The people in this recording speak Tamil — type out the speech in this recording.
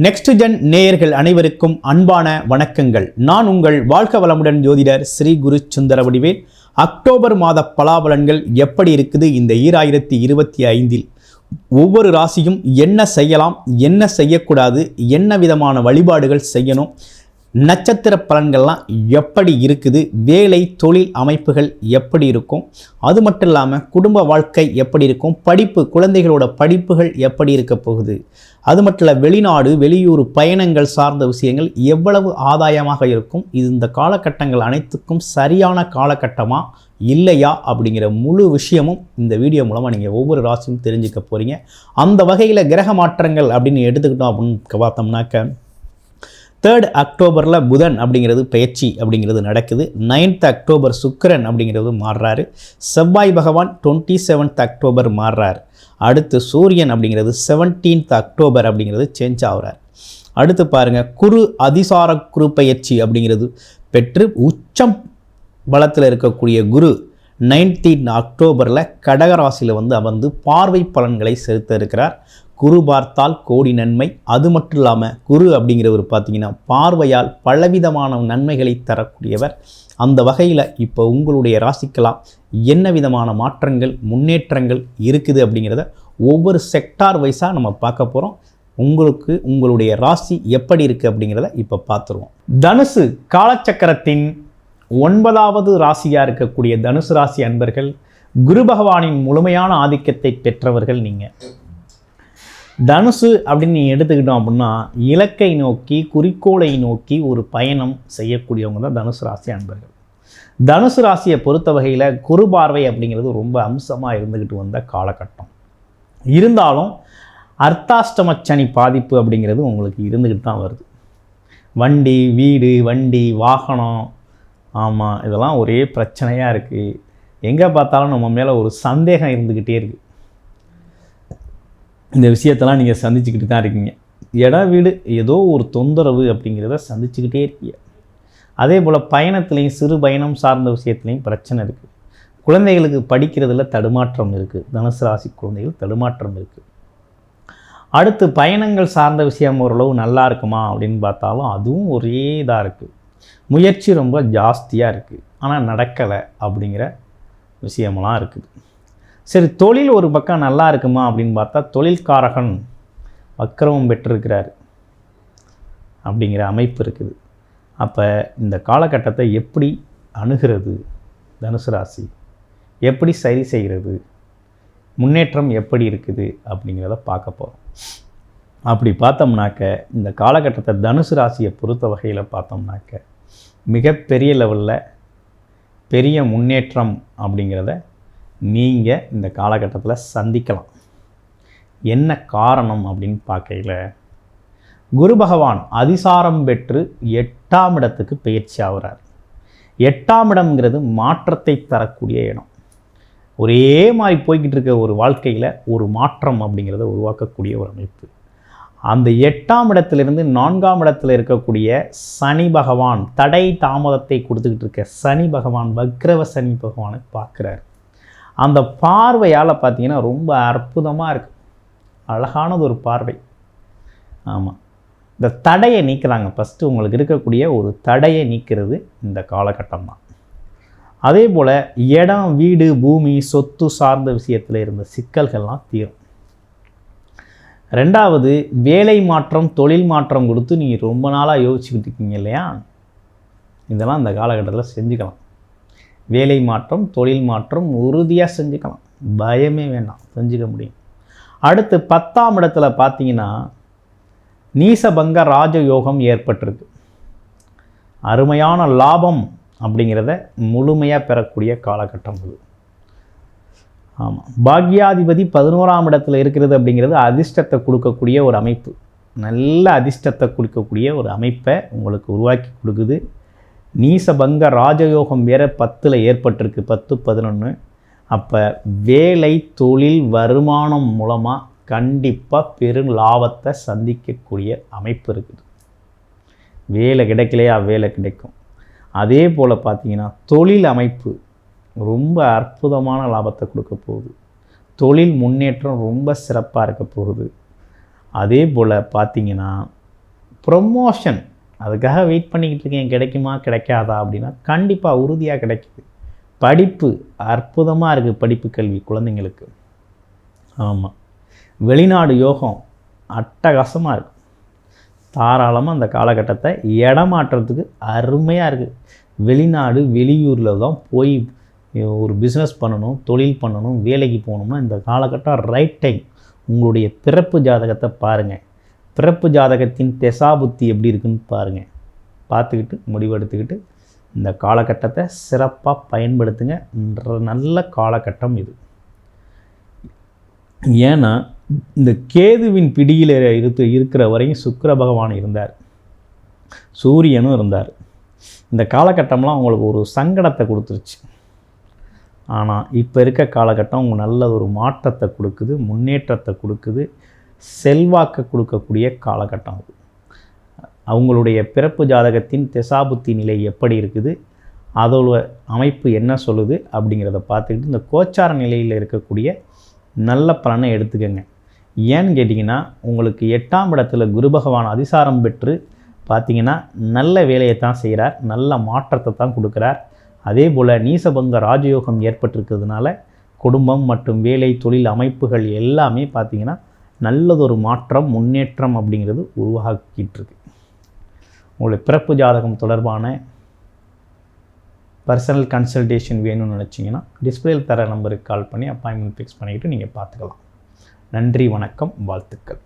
நெக்ஸ்ட் ஜென் நேயர்கள் அனைவருக்கும் அன்பான வணக்கங்கள். நான் உங்கள் வாழ்க வளமுடன் ஜோதிடர் ஸ்ரீ குரு சுந்தரவடிவேல். அக்டோபர் மாத பலாபலன்கள் எப்படி இருக்குது இந்த 2025 ஒவ்வொரு ராசியும் என்ன செய்யலாம், என்ன செய்யக்கூடாது, என்ன விதமான வழிபாடுகள் செய்யணும், நட்சத்திர பலன்கள்லாம் எப்படி இருக்குது, வேலை தொழில் அமைப்புகள் எப்படி இருக்கும், அது மட்டும் இல்லாமல் குடும்ப வாழ்க்கை எப்படி இருக்கும், படிப்பு குழந்தைகளோட படிப்புகள் எப்படி இருக்க போகுது, அது மட்டும் இல்லை வெளிநாடு வெளியூர் பயணங்கள் சார்ந்த விஷயங்கள் எவ்வளவு ஆதாயமாக இருக்கும், இது இந்த காலகட்டங்கள் அனைத்துக்கும் சரியான காலகட்டமாக இல்லையா அப்படிங்கிற முழு விஷயமும் இந்த வீடியோ மூலமாக நீங்கள் ஒவ்வொரு ராசியும் தெரிஞ்சுக்க போகிறீங்க. அந்த வகையில் கிரக மாற்றங்கள் அப்படின்னு எடுத்துக்கிட்டோம் அப்படின்னு பார்த்தோம்னாக்க 3rd அக்டோபரில் புதன் அப்படிங்கிறது பெயர்ச்சி அப்படிங்கிறது நடக்குது. 9th அக்டோபர் சுக்கிரன் அப்படிங்கிறது மாறுறாரு. செவ்வாய் பகவான் 27th அக்டோபர் மாறுறார். அடுத்து சூரியன் அப்படிங்கிறது 17th அக்டோபர் அப்படிங்கிறது சேஞ்ச் ஆகிறார். அடுத்து பாருங்கள், குரு அதிசார குரு பெயர்ச்சி அப்படிங்கிறது பெற்று உச்சம் பலத்தில் இருக்கக்கூடிய குரு 19th அக்டோபரில் கடகராசியில் அமர்ந்து பார்வை பலன்களை செலுத்த இருக்கிறார். குரு பார்த்தால் கோடி நன்மை. அது மட்டும் இல்லாமல் குரு அப்படிங்கிறவர் பார்த்தீங்கன்னா பார்வையால் பலவிதமான நன்மைகளை தரக்கூடியவர். அந்த வகையில் இப்போ உங்களுடைய ராசிக்கெல்லாம் என்ன விதமான மாற்றங்கள் முன்னேற்றங்கள் இருக்குது அப்படிங்கிறத ஒவ்வொரு செக்டார் வைஸாக நம்ம பார்க்க போகிறோம். உங்களுக்கு உங்களுடைய ராசி எப்படி இருக்குது அப்படிங்கிறத இப்போ பார்த்துருவோம். தனுசு காலச்சக்கரத்தின் 9வது ராசியாக இருக்கக்கூடிய தனுசு ராசி அன்பர்கள், குரு பகவானின் முழுமையான ஆதிக்கத்தை பெற்றவர்கள் நீங்கள். தனுசு அப்படின்னு நீங்கள் எடுத்துக்கிட்டோம் அப்படின்னா இலக்கை நோக்கி குறிக்கோளை நோக்கி ஒரு பயணம் செய்யக்கூடியவங்க தான் தனுசு ராசி அன்பர்கள். தனுசு ராசியை பொறுத்த வகையில் குரு பார்வை அப்படிங்கிறது ரொம்ப அம்சமாக இருந்துக்கிட்டு வந்த காலகட்டம். இருந்தாலும் அர்த்தாஷ்டம சனி பாதிப்பு அப்படிங்கிறது உங்களுக்கு இருந்துக்கிட்டு தான் வருது. வண்டி வீடு வண்டி வாகனம், ஆமாம், இதெல்லாம் ஒரே பிரச்சனையாக இருக்குது. எங்கே பார்த்தாலும் நம்ம மேலே ஒரு சந்தேகம் இருந்துக்கிட்டே இருக்குது. இந்த விஷயத்தெல்லாம் நீங்கள் சந்திச்சுக்கிட்டு தான் இருக்கீங்க. இடம் வீடு ஏதோ ஒரு தொந்தரவு அப்படிங்கிறத சந்திச்சுக்கிட்டே இருக்கீங்க. அதே போல் பயணத்துலேயும் சிறு பயணம் சார்ந்த விஷயத்துலேயும் பிரச்சனை இருக்குது. குழந்தைகளுக்கு படிக்கிறதுல தடுமாற்றம் இருக்குது. தனுசு ராசி குழந்தைகள் தடுமாற்றம் இருக்குது. அடுத்து பயணங்கள் சார்ந்த விஷயம் ஓரளவு நல்லா இருக்குமா அப்படின்னு பார்த்தாலும் அதுவும் ஒரே இதாக இருக்குது. முயற்சி ரொம்ப ஜாஸ்தியாக இருக்குது, ஆனால் நடக்கலை அப்படிங்கிற விஷயமெல்லாம் இருக்குது. சரி, தொழில் ஒரு பக்கம் நல்லா இருக்குமா அப்படின்னு பார்த்தா தொழில்காரகன் வக்கரமும் பெற்றிருக்கிறார் அப்படிங்கிற அமைப்பு இருக்குது. அப்போ இந்த காலகட்டத்தை எப்படி அணுகிறது, தனுசு ராசி எப்படி சரி செய்கிறது, முன்னேற்றம் எப்படி இருக்குது அப்படிங்கிறத பார்க்க போகிறோம். அப்படி பார்த்தோம்னாக்க இந்த காலகட்டத்தை தனுசு ராசியை பொறுத்த வகையில் பார்த்தோம்னாக்க மிகப்பெரிய லெவலில் பெரிய முன்னேற்றம் அப்படிங்கிறத நீங்கள் இந்த காலகட்டத்தில் சந்திக்கலாம். என்ன காரணம் அப்படின்னு பார்க்கையில் குரு பகவான் அதிசாரம் பெற்று 8ஆம் இடத்துக்கு பெயர்ச்சி ஆகிறார். 8ஆம் இடம்ங்கிறது மாற்றத்தை தரக்கூடிய இடம். ஒரே மாதிரி போய்கிட்டு இருக்க ஒரு வாழ்க்கையில் ஒரு மாற்றம் அப்படிங்கிறத உருவாக்கக்கூடிய ஒரு அமைப்பு. அந்த 8ஆம் இடத்திலிருந்து 4ஆம் இடத்தில் இருக்கக்கூடிய சனி பகவான் தடை தாமதத்தை கொடுத்துக்கிட்டு இருக்க சனி பகவான் வக்ரவ சனி பகவானை பார்க்குறார். அந்த பார்வையால் பார்த்தீங்கன்னா ரொம்ப அற்புதமாக இருக்குது, அழகானது ஒரு பார்வை. ஆமாம், இந்த தடையை நீக்கிறாங்க. ஃபஸ்ட்டு உங்களுக்கு இருக்கக்கூடிய ஒரு தடையை நீக்கிறது இந்த காலகட்டம் தான். அதே போல் இடம் வீடு பூமி சொத்து சார்ந்த விஷயத்தில் இருந்த சிக்கல்கள்லாம் தீரும். 2வது வேலை மாற்றம் தொழில் மாற்றம் கொடுத்து நீங்கள் ரொம்ப நாளாக யோசிச்சுக்கிட்டு இருக்கீங்க இல்லையா, இதெல்லாம் இந்த காலகட்டத்தில் செஞ்சுக்கலாம். வேலை மாற்றம் தொழில் மாற்றம் உறுதியாக செஞ்சுக்கலாம், பயமே வேண்டாம், செஞ்சுக்க முடியும். அடுத்து 10ஆம் இடத்துல பார்த்தீங்கன்னா நீசபங்க ராஜயோகம் ஏற்பட்டிருக்கு. அருமையான லாபம் அப்படிங்கிறத முழுமையாக பெறக்கூடிய காலகட்டம் இது. ஆமாம், பாக்யாதிபதி 11ஆம் இடத்துல இருக்கிறது அப்படிங்கிறது அதிர்ஷ்டத்தை கொடுக்கக்கூடிய ஒரு அமைப்பு. நல்ல அதிர்ஷ்டத்தை கொடுக்கக்கூடிய ஒரு அமைப்பை உங்களுக்கு உருவாக்கி கொடுக்குது. நீசபங்க ராஜயோகம் வேறு 10ல் ஏற்பட்டிருக்கு, 10-11. அப்போ வேலை தொழில் வருமானம் மூலமாக கண்டிப்பாக பெரும் லாபத்தை சந்திக்கக்கூடிய அமைப்பு இருக்குது. வேலை கிடைக்கலையா, வேலை கிடைக்கும். அதே போல் பார்த்தீங்கன்னா தொழில் அமைப்பு ரொம்ப அற்புதமான லாபத்தை கொடுக்க போகுது. தொழில் முன்னேற்றம் ரொம்ப சிறப்பாக இருக்க போகுது. அதே போல் பார்த்தீங்கன்னா ப்ரொமோஷன் அதுக்காக வெயிட் பண்ணிக்கிட்டு இருக்கேன், கிடைக்குமா கிடைக்காதா அப்படின்னா கண்டிப்பாக உறுதியாக கிடைக்குது. படிப்பு அற்புதமாக இருக்குது, படிப்பு கல்வி குழந்தைங்களுக்கு. ஆமாம், வெளிநாடு யோகம் அட்டகாசமாக இருக்குது. தாராளமாக அந்த காலகட்டத்தை இடமாற்றத்துக்கு அருமையாக இருக்குது. வெளிநாடு வெளியூரில் தான் போய் ஒரு பிஸ்னஸ் பண்ணணும், தொழில் பண்ணணும், வேலைக்கு போகணும்னா இந்த காலகட்டம் ரைட் டைம். உங்களுடைய பிறப்பு ஜாதகத்தை பாருங்கள், பிறப்பு ஜாதகத்தின் தெசாபுத்தி எப்படி இருக்குன்னு பாருங்கள். பார்த்துக்கிட்டு முடிவெடுத்துக்கிட்டு இந்த காலகட்டத்தை சிறப்பாக பயன்படுத்துங்க. நல்ல காலகட்டம் இது. ஏன்னா இந்த கேதுவின் பிடியில் இருக்கிற வரையும் சுக்கிர பகவான் இருந்தார், சூரியனும் இருந்தார். இந்த காலகட்டம்லாம் உங்களுக்கு ஒரு சங்கடத்தை கொடுத்துருச்சு. ஆனால் இப்போ இருக்க காலகட்டம் உங்களுக்கு நல்ல ஒரு மாற்றத்தை கொடுக்குது, முன்னேற்றத்தை கொடுக்குது, செல்வாக்கை கொடுக்கக்கூடிய காலகட்டம் அது. அவங்களுடைய பிறப்பு ஜாதகத்தின் திசாபுத்தி நிலை எப்படி இருக்குது, அதோட அமைப்பு என்ன சொல்லுது அப்படிங்கிறத பார்த்துக்கிட்டு இந்த கோச்சார நிலையில் இருக்கக்கூடிய நல்ல பலனை எடுத்துக்கங்க. ஏன்னு கேட்டிங்கன்னா உங்களுக்கு 8ஆம் இடத்துல குரு பகவான் அதிசாரம் பெற்று பார்த்திங்கன்னா நல்ல வேலையை தான் செய்கிறார், நல்ல மாற்றத்தை தான் கொடுக்குறார். அதே போல் நீசபங்க ராஜயோகம் ஏற்பட்டிருக்கிறதுனால குடும்பம் மற்றும் வேலை தொழில் அமைப்புகள் எல்லாமே பார்த்திங்கன்னா நல்லதொரு மாற்றம் முன்னேற்றம் அப்படிங்கிறது உருவாக்கிட்டு இருக்கு. உங்களுடைய பிறப்பு ஜாதகம் தொடர்பான பர்சனல் கன்சல்டேஷன் வேணும்னு நினச்சிங்கன்னா டிஸ்பிளேயில் தர நம்பருக்கு கால் பண்ணி அப்பாயின்மெண்ட் ஃபிக்ஸ் பண்ணிக்கிட்டு நீங்கள் பார்த்துக்கலாம். நன்றி, வணக்கம், வாழ்த்துக்கள்.